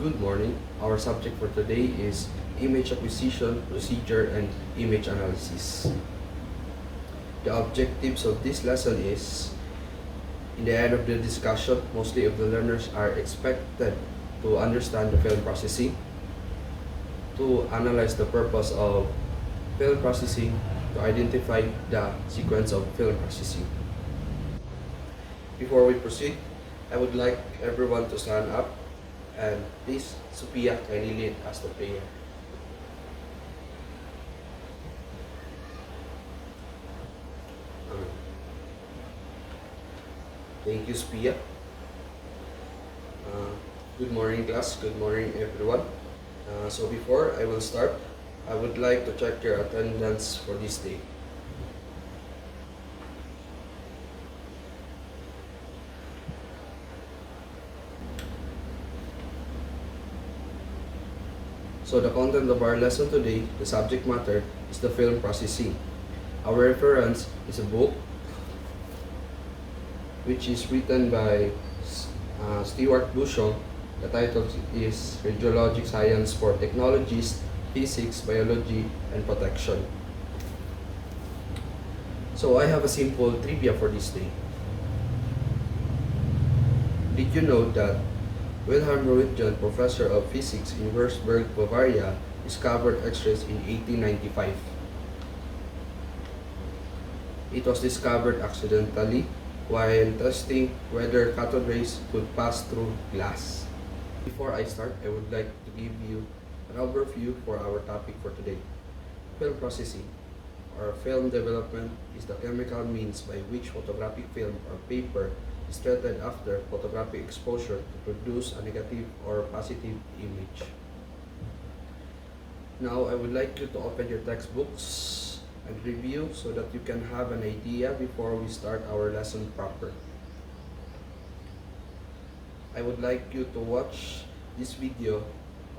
Good morning. Our subject for today is image acquisition, procedure, and image analysis. The objectives of this lesson is, in the end of the discussion, mostly of the learners are expected to understand the film processing, to analyze the purpose of film processing, to identify the sequence of film processing. Before we proceed, I would like everyone to stand up and please, Sophia, kindly lead us the prayer. Thank you, Sophia. Good morning, class. Good morning, everyone. So before I will start, I would like to check your attendance for this day. So the content of our lesson today, the subject matter, is the film processing. Our reference is a book which is written by Stewart Bushong. The title is Radiologic Science for Technologists, Physics, Biology, and Protection. So I have a simple trivia for this day. Did you know that Wilhelm Röntgen, professor of physics in Würzburg, Bavaria, discovered X-rays in 1895? It was discovered accidentally while testing whether cathode rays could pass through glass. Before I start, I would like to give you an overview for our topic for today. Film processing, or film development, is the chemical means by which photographic film or paper is treated after photographic exposure to produce a negative or positive image. Now, I would like you to open your textbooks and review so that you can have an idea before we start our lesson proper. I would like you to watch this video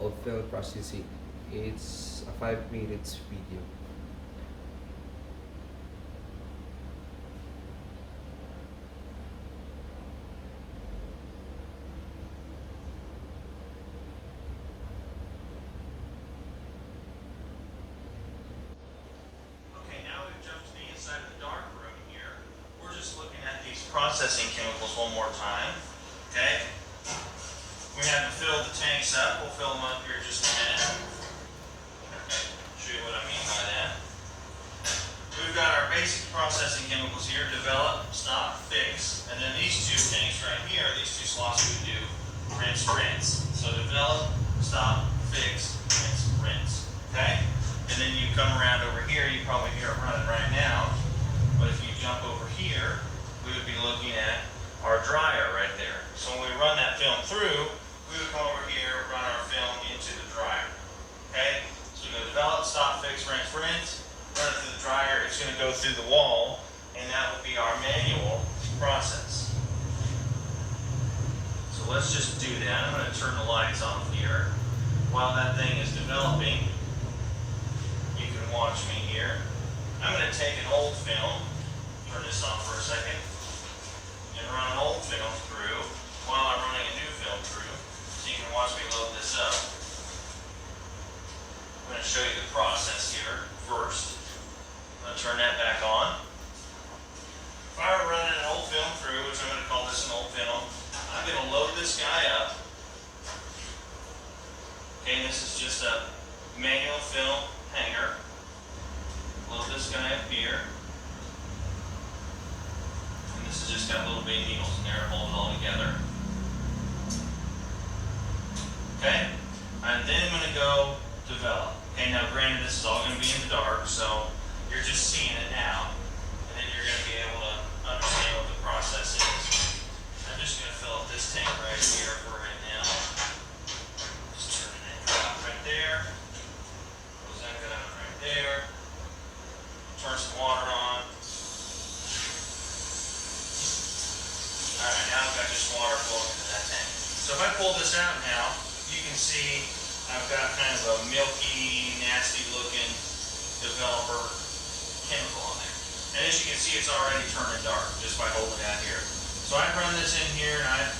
of film processing. It's a 5 minutes video. Processing chemicals one more time. Okay? We have to fill the tanks up. We'll fill them up here in just a minute. Show you what I mean by that. We've got our basic processing chemicals here: develop, stop, fix. And then these two tanks right here, these two slots, we do rinse, rinse. So develop, stop, fix, rinse, rinse. Okay? And then you come around over here, you probably hear it running right now. But if you jump over here, we would be looking at our dryer right there. So when we run that film through, we would come over here, run our film into the dryer. Okay? So you go develop, stop, fix, rinse, rinse, run it through the dryer. It's going to go through the wall, and that would be our manual process. So let's just do that. I'm going to turn the lights off here. While that thing is developing, you can watch me here. I'm going to take an old film, turn this off for a second, and run an old film through while I'm running a new film through, so you can watch me load this up. I'm going to show you the process here first. I'm going to turn that back on. If I were running an old film through, which I'm going to call this an old film, I'm going to load this guy up. Okay, this is just a manual film hanger. Load this guy up here. This has just got little baby needles in there to hold it all together. Okay? And then I'm going to go develop. Okay, now granted this is all going to be in the dark, so you're just seeing it now. And then you're going to be able to understand what the process is. I'm just going to fill up this tank right here for right now. Just turn it out right there. Close that guy out right there. Turn some water on. Alright, now I've got just water flowing into that tank. So if I pull this out now, you can see I've got kind of a milky, nasty looking developer chemical on there. And as you can see, it's already turning dark just by holding that here. So I run this in here and I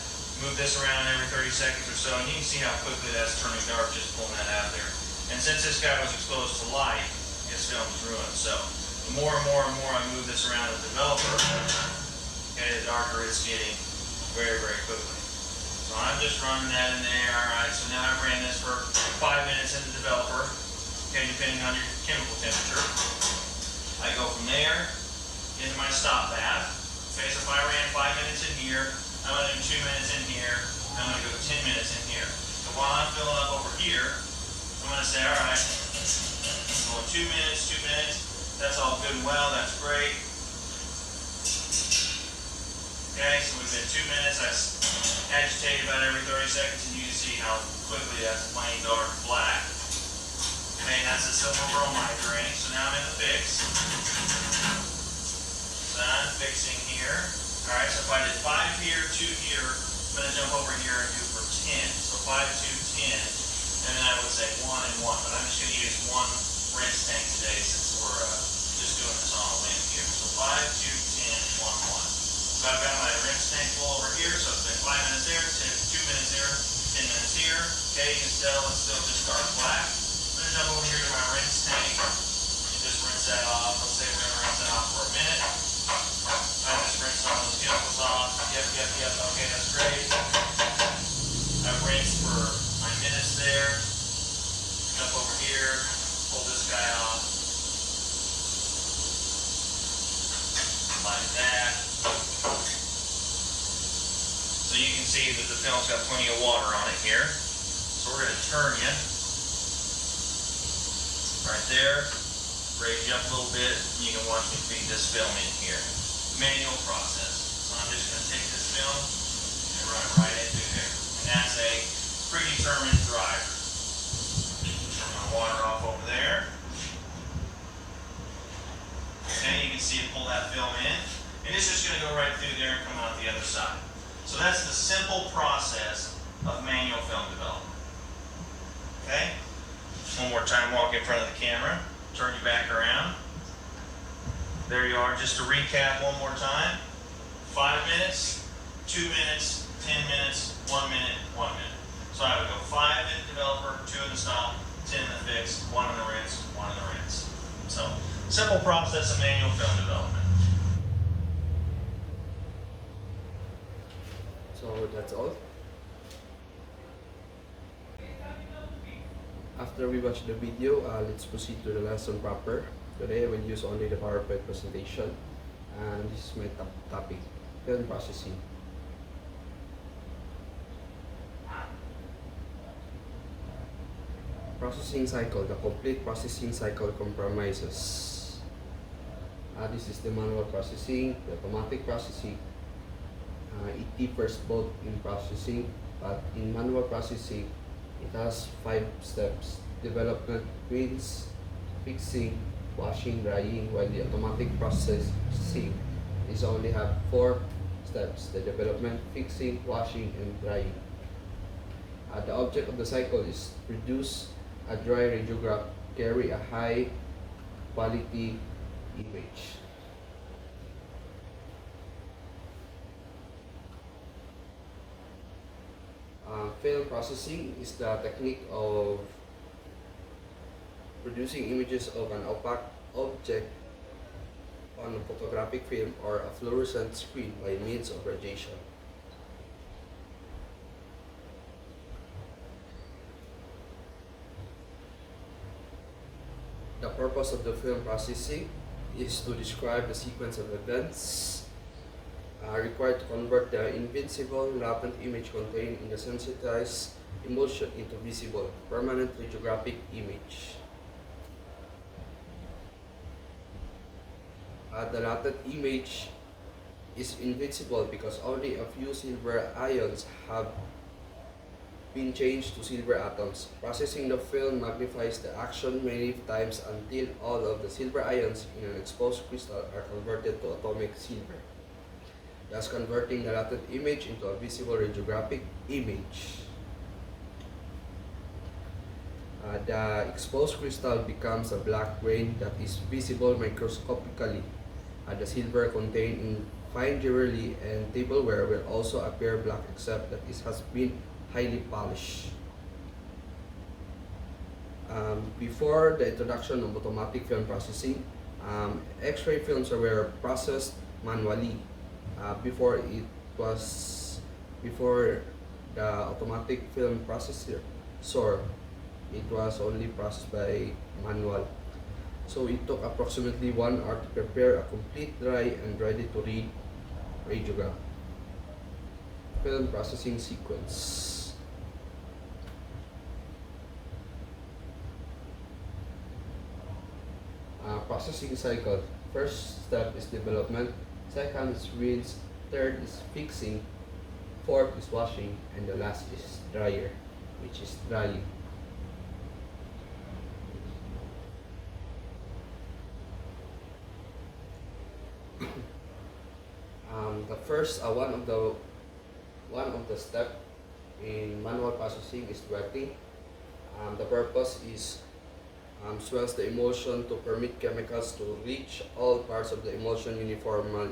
Move this around every 30 seconds or so, and you can see how quickly that's turning dark just pulling that out of there. And since this guy was exposed to light, his film is ruined. So the more and more and more I move this around the developer, okay, the darker it's getting very, very quickly. So I'm just running that in there. Alright, so now I ran this for 5 minutes in the developer, okay, depending on your chemical temperature. I go from there into my stop bath. Okay, so if I ran 5 minutes in here, I'm going to do 2 minutes in here, I'm going to go 10 minutes in here. So while I'm filling up over here, I'm going to say, alright, going 2 minutes, 2 minutes, that's all good and well, that's great. Okay, so we've been 2 minutes, I agitate about every 30 seconds, and you can see how quickly that's plain dark black. Okay, and that's the silver bromide draining, so now I'm in the fix. So I'm fixing here. Alright, so if I did 5 here, 2 here, I'm going to jump over here and do for 10. So 5, 2, 10, and then I would say 1 and 1, but I'm just going to use one rinse tank today since we're just doing this on a whim here. So 5, 2, 10, 1, 1. So I've got my rinse tank full over here, so it's been 5 minutes there, 2 minutes there, 10 minutes here. Okay, you can tell it's still just dark black. I'm going to jump over here to my rinse tank and just rinse that off. Let's say we're going to rinse it off for a minute. I just rinsed all those chemicals off. Yep. Okay, that's great. I've rinsed for my minutes there. Jump over here, pull this guy off. Like that. So you can see that the film's got plenty of water on it here. So we're going to turn you. Right there. Raise you up a little bit. You can watch me feed this film in here. Manual process. So I'm just going to take this film and run it right into there. And that's a predetermined driver. Turn my water off over there. Okay, you can see it pull that film in. And it's just going to go right through there and come out the other side. So that's the simple process of manual film development. Okay? One more time, walk in front of the camera. Turn you back around. There you are. Just to recap one more time. 5 minutes, 2 minutes, 10 minutes, 1 minute, 1 minute. So I would go 5 in the developer, 2 in the stop, 10 in the fix, 1 in the rinse, 1 in the rinse. So, simple process of manual film development. So that's all. After we watch the video, let's proceed to the lesson proper. Today I will use only the PowerPoint presentation, and this is my topic, film processing. Processing cycle. The complete processing cycle comprises. This is the manual processing, the automatic processing. It differs both in processing, but in manual processing, it has 5 steps: development, rinse, fixing, washing, drying, while the automatic processing is only have 4 steps: the development, fixing, washing, and drying. The object of the cycle is to produce a dry radiograph, carry a high quality image. Film processing is the technique of producing images of an opaque object on a photographic film or a fluorescent screen by means of radiation. The purpose of the film processing is to describe the sequence of events required to convert the invincible latent image contained in the sensitized emulsion into visible, permanent radiographic image. The latent image is invincible because only a few silver ions have been changed to silver atoms. Processing the film magnifies the action many times until all of the silver ions in an exposed crystal are converted to atomic silver, thus converting the latent image into a visible radiographic image. The exposed crystal becomes a black grain that is visible microscopically. The silver contained in fine jewelry and tableware will also appear black except that it has been highly polished. Before the introduction of automatic film processing, X-ray films were processed manually. Was before the automatic film processor, so it was only processed by manual. So it took approximately 1 hour to prepare a complete dry and ready to read radiograph. Film processing sequence. Processing cycle. First step is development, second is rinse, third is fixing, fourth is washing, and the last is dryer, which is drying. The first one of the step in manual processing is wetting. The purpose is swells the emulsion to permit chemicals to reach all parts of the emulsion uniformly.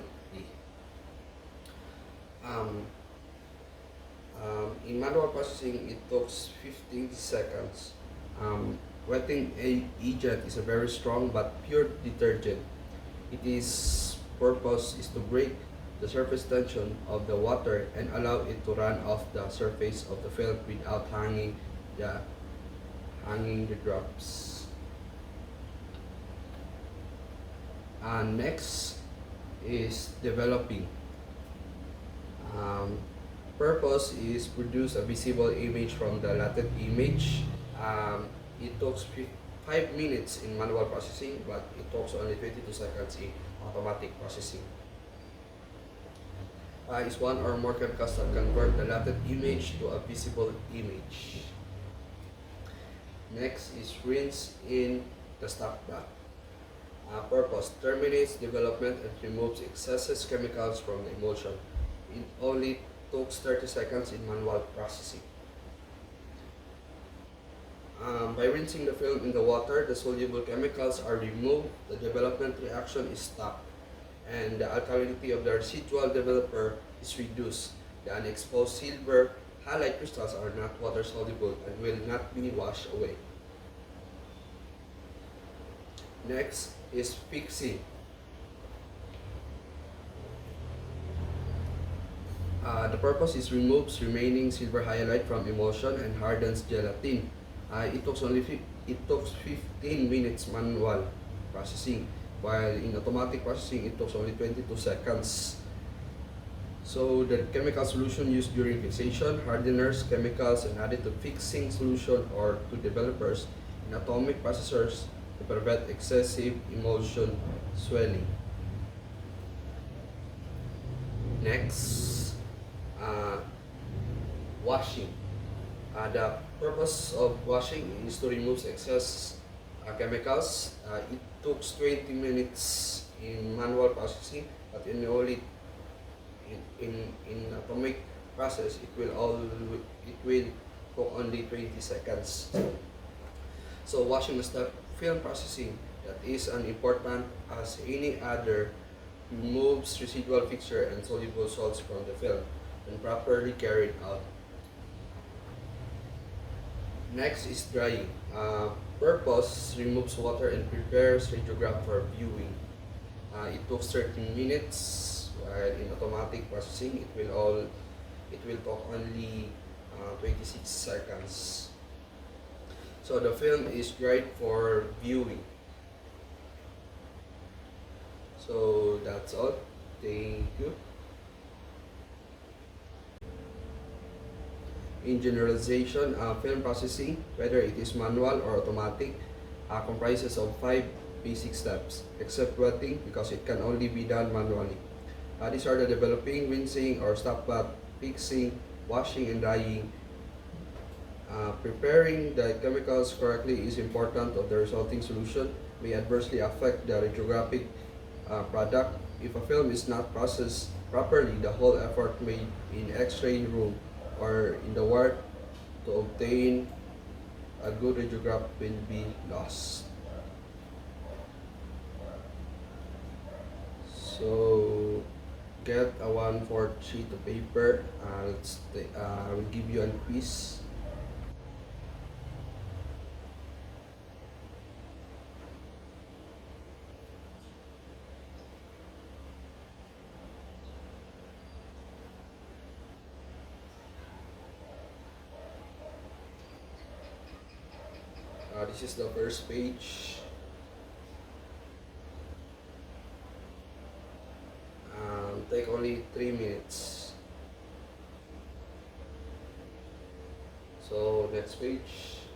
Um, in manual processing, it takes 15 seconds. Wetting agent is a very strong but pure detergent. Its purpose is to break the surface tension of the water and allow it to run off the surface of the film without hanging the drops. Next is developing. Purpose is produce a visible image from the latent image. It takes 5 minutes in manual processing, but it takes only 22 seconds in automatic processing. Is one or more chemicals that convert the latent image to a visible image. Next is rinse in the stock bath. Purpose terminates development and removes excessive chemicals from the emulsion. It only takes 30 seconds in manual processing. By rinsing the film in the water, the soluble chemicals are removed, the development reaction is stopped, and the alkalinity of the residual developer is reduced. The unexposed silver halide crystals are not water soluble and will not be washed away. Next is fixing. The purpose is removes remaining silver halide from emulsion and hardens gelatin. It took 15 minutes manual processing, while in automatic processing it took only 22 seconds. So the chemical solution used during fixation, hardeners, chemicals, and added to fixing solution or to developers in atomic processors to prevent excessive emulsion swelling. Next, washing. The purpose of washing is to remove excess chemicals. It took 20 minutes in manual processing, but in atomic process it will take only 20 seconds. So washing the step film processing that is as important as any other removes residual fixture and soluble salts from the film when properly carried out. Next is drying. Purpose removes water and prepares radiograph for viewing. It took 13 minutes, while in automatic processing it will take only 26 seconds. So the film is dried for viewing. So that's all. Thank you. In generalization, film processing, whether it is manual or automatic, comprises of 5 basic steps, except wetting because it can only be done manually. These are the developing, rinsing or stop bath, fixing, washing and drying. Preparing the chemicals correctly is important of the resulting solution may adversely affect the radiographic product. If a film is not processed properly, the whole effort made in X-ray room or in the ward to obtain a good radiograph will be lost. So get a 1/4 sheet of paper. I will give you a quiz. This is the first page. Take only 3 minutes. So next page.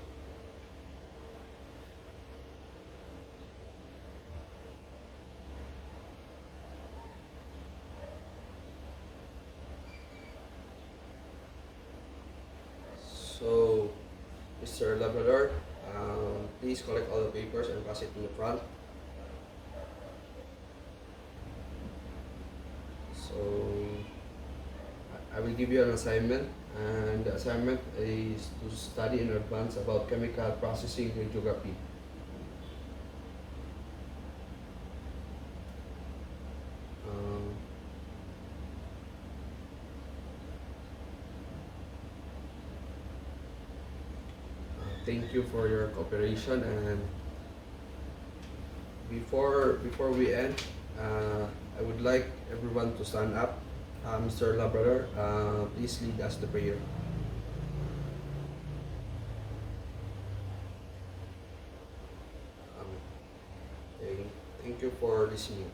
So, Mr. Labrador, please collect all the papers and pass it in the front. So, I will give you an assignment, and the assignment is to study in advance about chemical processing radiography. Um, Thank you for your cooperation, and before we end, I would like everyone to stand up. Mr. Labrador, please lead us the prayer. Um, thank you for listening.